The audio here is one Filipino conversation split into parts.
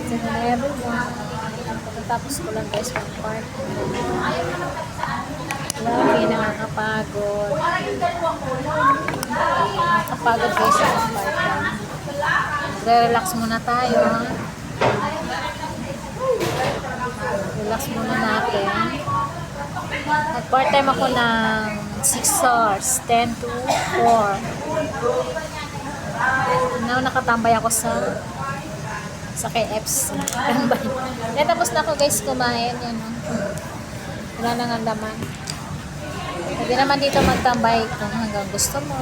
afternoon everyone. Pagkatapos ko lang guys mag-park. Grabe, nakakapagod. Nakakapagod guys ang part-time. Re-relax muna tayo. Relax muna natin. Nag-part-time ako ng 6 hours, 10 to 4. Now, nakatambay ako sa KFC. Tambay. Kaya tapos na ako guys kumain. Yan, no? Wala nang ang laman. Pwede naman dito magtambay kung hanggang gusto mo.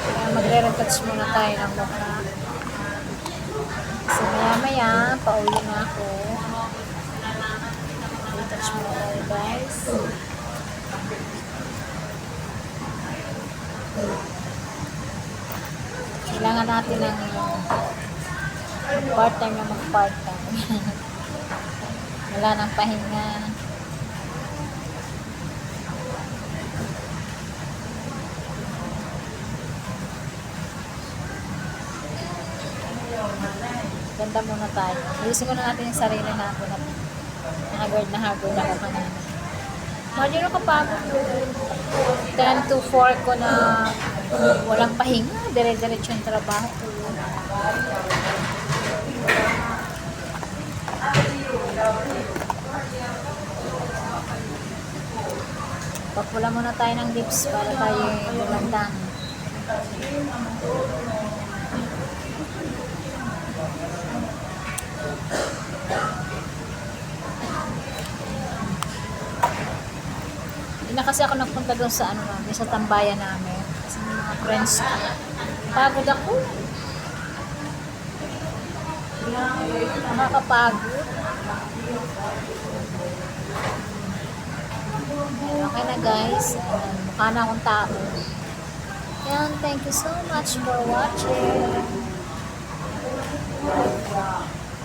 Kaya magre-retouch muna tayo ng mukha. Kasi maya-maya, pauwi na ako. Retouch muna tayo guys. Kailangan natin ng part-time na mag-part-time. Wala nang pahinga. Ganda muna tayo. Ayusin muna natin yung sarili natin. Na haggard ako kanina. Medyo nakapagod. 10 to 4 ko na walang pahinga. Dire-diretso yung trabaho ko. Papula muna tayo ng lips para tayo lumandang. Hindi na kasi ako nagpunta doon sa namin, sa tambayan namin. Kasi mga friends ko. Pagod ako. Nakakapagod. Okay na guys. Mukha na akong tao. Yan, thank you so much for watching.